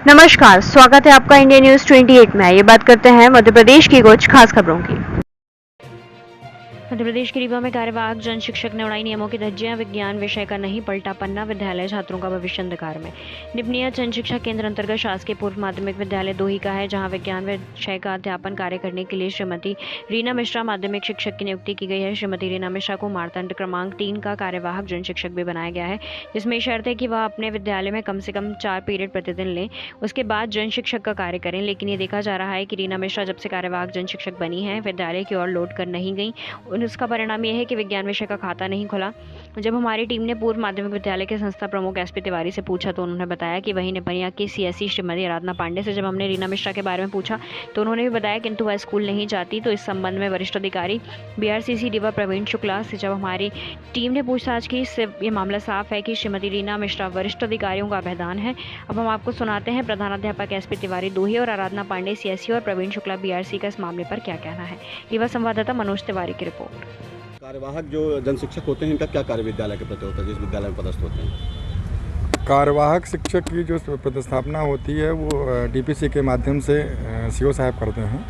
नमस्कार, स्वागत है आपका इंडिया न्यूज 28 में। ये बात करते हैं मध्य प्रदेश की कुछ खास खबरों की। मध्य प्रदेश के रीवा में कार्यवाहक जन शिक्षक ने उड़ाई नियमों की धज्जियां। विज्ञान विषय का नहीं पलटा पन्ना, विद्यालय छात्रों का भविष्य अंधकार में। निपनिया जन शिक्षा केंद्र अंतर्गत शासकीय पूर्व माध्यमिक विद्यालय दोही का है, जहां विज्ञान विषय का अध्यापन कार्य करने के लिए श्रीमती रीना मिश्रा माध्यमिक शिक्षक की नियुक्ति की गई है। श्रीमती रीना मिश्रा को मानदंड क्रमांक 3 का कार्यवाहक जन शिक्षक भी बनाया गया है, जिसमें शर्त है कि वह अपने विद्यालय में कम से कम 4 पीरियड प्रतिदिन लें, उसके बाद जन शिक्षक का कार्य करें। लेकिन ये देखा जा रहा है कि रीना मिश्रा जब से कार्यवाहक जन शिक्षक बनी है, विद्यालय की ओर लौट कर नहीं गई। उसका परिणाम यह है कि विज्ञान विषय का खाता नहीं खुला। जब हमारी टीम ने पूर्व माध्यमिक विद्यालय के संस्था प्रमुख एसपी तिवारी से पूछा तो उन्होंने बताया कि वही निपनिया की सीएससी श्रीमती आराधना पांडे से जब हमने रीना मिश्रा के बारे में पूछा तो उन्होंने भी बताया, किंतु वह स्कूल नहीं जाती। तो इस संबंध में वरिष्ठ अधिकारी बीआरसीसी रीवा प्रवीण शुक्ला से जब हमारी टीम ने पूछताछ की, इससे ये मामला साफ है कि श्रीमती रीना मिश्रा वरिष्ठ अधिकारियों का अभ्यादान है। अब हम आपको सुनाते हैं प्रधानाध्यापक एसपी तिवारी दोही और आराधना पांडे सीएससी और प्रवीण शुक्ला बीआरसी का इस मामले पर क्या कहना है। रीवा संवाददाता मनोज तिवारी की रिपोर्ट। कार्यवाहक जो जन शिक्षक होते हैं, इनका क्या कार्य विद्यालय के प्रति होता है, जिस विद्यालय में पदस्थ होते हैं? कार्यवाहक शिक्षक की जो पदस्थापना होती है वो डीपीसी के माध्यम से सीओ साहब करते हैं,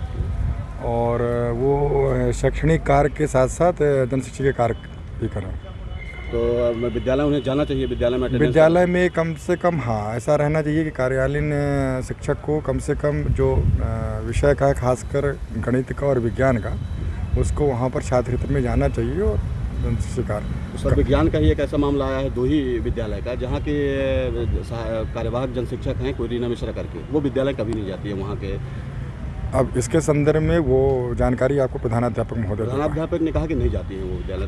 और वो शैक्षणिक कार्य के साथ साथ जन शिक्षा के कार्य भी करें। तो विद्यालय उन्हें जाना चाहिए, विद्यालय में कम से कम ऐसा रहना चाहिए कि कार्यालयीन शिक्षक को कम से कम जो विषय का है, खासकर गणित का और विज्ञान का, उसको वहाँ पर छात्र हित में जाना चाहिए और शिकार। सर, विज्ञान का ही एक ऐसा मामला आया है दोही विद्यालय का, जहाँ के कार्यवाहक जन शिक्षक हैं कोई रीना मिश्रा करके, वो विद्यालय कभी नहीं जाती है वहाँ के। अब इसके संदर्भ में वो जानकारी आपको प्रधानाध्यापक महोदय, प्रधानाध्यापक ने कहा कि नहीं जाती है वो विद्यालय।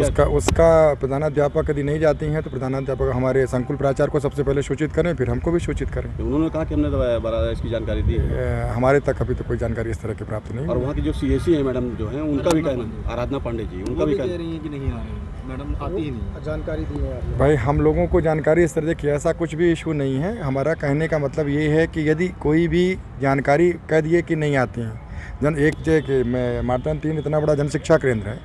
सर, उसका प्रधानाध्यापक यदि नहीं जाती हैं तो प्रधानाध्यापक हमारे संकुल प्राचार्य को सबसे पहले सूचित करें, फिर हमको भी सूचित करें। उन्होंने कहा कि हमने इसकी जानकारी दी है। हमारे तक अभी तो कोई जानकारी इस तरह की प्राप्त नहीं। और वहाँ की जो सीएससी है मैडम जो है, उनका भी कहना, आराधना पांडे जी, उनका भी कहना है कि नहीं आ रही मैडम, आती ही नहीं जानकारी दी है। भाई, हम लोगों को जानकारी इस तरह की ऐसा कुछ भी इशू नहीं है। हमारा कहने का मतलब ये है कि यदि कोई भी जानकारी कह दिए कि नहीं आती हैं, मार्तन 3 इतना बड़ा जन शिक्षा केंद्र है,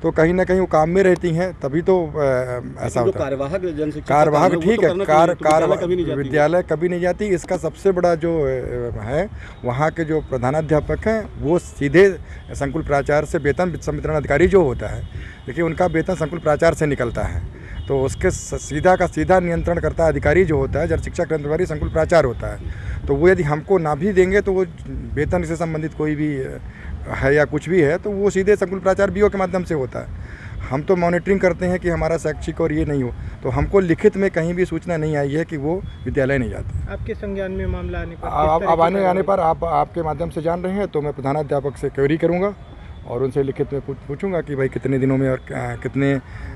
तो कहीं ना कहीं वो काम में रहती हैं, तभी तो ऐसा होता है। कार्यवाहक जन शिक्षा, कार्यवाहक ठीक है, विद्यालय कभी नहीं जाती। इसका सबसे बड़ा जो है, वहाँ के जो प्रधानाध्यापक हैं वो सीधे संकुल प्राचार्य से वेतन संवितरण अधिकारी जो होता है, देखिए उनका वेतन संकुल प्राचार्य से निकलता है, तो उसके सीधा का सीधा नियंत्रण करता अधिकारी जो होता है, जन शिक्षा केंद्र संकुल प्राचार्य होता है। तो वो यदि हमको ना भी देंगे तो वो वेतन से संबंधित कोई भी है या कुछ भी है तो वो सीधे संकुल प्राचार्य बीओ के माध्यम से होता है। हम तो मॉनिटरिंग करते हैं कि हमारा शैक्षिक और ये नहीं हो, तो हमको लिखित में कहीं भी सूचना नहीं आई है कि वो विद्यालय नहीं जाते। आपके संज्ञान में मामला आने पर, अब आने पर आपके माध्यम से जान रहे हैं, तो मैं प्रधानाध्यापक से क्वेरी करूँगा और उनसे लिखित में पूछूंगा कि भाई कितने दिनों में और कितने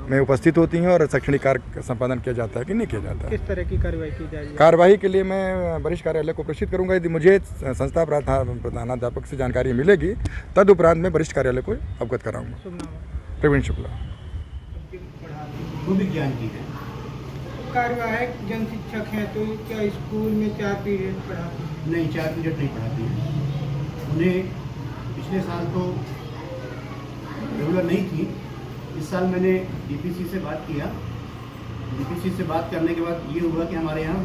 में उपस्थित होती हैं और शैक्षणिक कार्य संपादन किया जाता है कि नहीं किया जाता है। किस तरह की कार्रवाई की जाएगी? कार्रवाई के लिए मैं वरिष्ठ कार्यालय को प्रेषित करूंगा। यदि मुझे संस्था प्रधानाध्यापक से जानकारी मिलेगी, तदुपरांत मैं वरिष्ठ कार्यालय को अवगत कराऊंगा। प्रवीण शुक्ला। विज्ञान की है, कार्यवाहक जन शिक्षक हैं, तो क्या स्कूल में 4 पीरियड पढ़ाते हैं? नहीं, 4 पीरियड नहीं पढ़ाती हैं। उन्हें पिछले साल तो रेगुलर नहीं थी। इस साल मैंने डीपीसी से बात किया। डीपीसी से बात करने के बाद ये हुआ कि हमारे यहाँ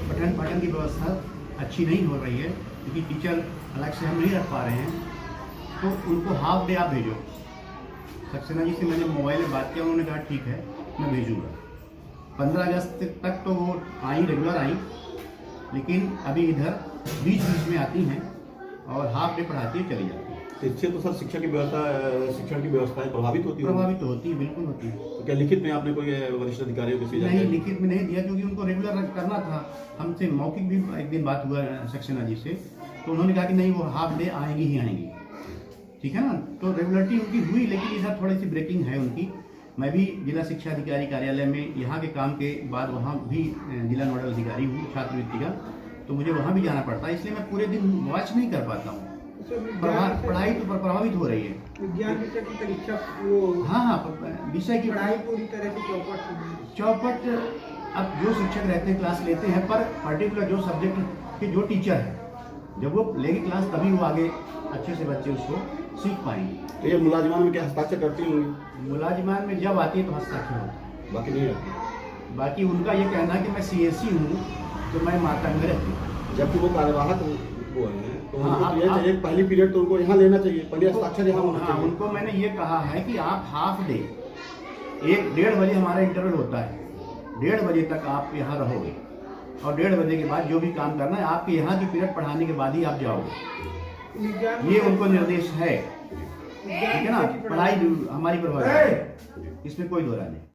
पठन पाठन की व्यवस्था अच्छी नहीं हो रही है, क्योंकि टीचर अलग से हम नहीं रख पा रहे हैं, तो उनको हाफ डे आप भेजो। सक्सेना जी से मैंने मोबाइल में बात किया, उन्होंने कहा ठीक है मैं भेजूँगा। 15 अगस्त तक तो वो आई, रेगुलर आई, लेकिन अभी इधर बीच बीच में आती हैं और हाफ डे पढ़ाती है, चली जाती है। इससे तो सर शिक्षण की व्यवस्था प्रभावित होती है। प्रभावित होती है, बिल्कुल होती है। तो क्या लिखित में आपने कोई वरिष्ठ अधिकारियों को नहीं, लिखित में नहीं दिया, क्योंकि उनको रेगुलर करना था। हमसे मौखिक भी एक दिन बात हुआ सक्सेना जी से, तो उन्होंने कहा कि नहीं, वो हाफ डे आएंगी ही आएंगी। ठीक है ना, तो रेगुलरिटी उनकी हुई, लेकिन इधर थोड़ी सी ब्रेकिंग है उनकी। मैं भी जिला शिक्षा अधिकारी कार्यालय में यहाँ के काम के बाद वहाँ भी जिला नोडल अधिकारी हूँ छात्रवृत्ति का, तो मुझे वहाँ भी जाना पड़ता है, इसलिए मैं पूरे दिन वॉच नहीं कर पाता हूँ। पढ़ाई तो प्रभावित हो रही है। विज्ञान विषय की परीक्षा वो विषय की पढ़ाई पूरी तरह से चौपट। अब जो शिक्षक रहते हैं क्लास लेते हैं, पर पर्टिकुलर जो सब्जेक्ट के जो टीचर है, जब वो लेगी क्लास तभी वो आगे अच्छे से बच्चे उसको सीख पाएंगे। तो ये मुलाजिमान में क्या हस्ताक्षर करती होंगी? मुलाजिमान में जब आती है तो हस्ताक्षर होता है, बाकी नहीं आती। बाकी उनका ये कहना है कि मैं सीएससी हूँ तो मैं मातंग में रहती हूँ। जबकि वो कार्यवाहक वो हैं, तो हाँ, उनको तो ये आप- चाहिए पहली पीरियड तो उनको यहाँ लेना चाहिए, पहले हस्ताक्षर यहाँ होना हाँ, चाहिए। उनको मैंने ये कहा है कि आप हाफ डे 1-1:30 बजे हमारा इंटरवल होता है, 1:30 बजे तक आप यहाँ रहोगे और 1:30 बजे के बाद जो भी काम करना है आपके यहाँ की पीरियड पढ़ाने के बाद ही आप जाओगे। विज्ञान ये उनको निर्देश है, ठीक है ना। पढ़ाई हमारी प्रभाव है, इसमें कोई दो राय नहीं।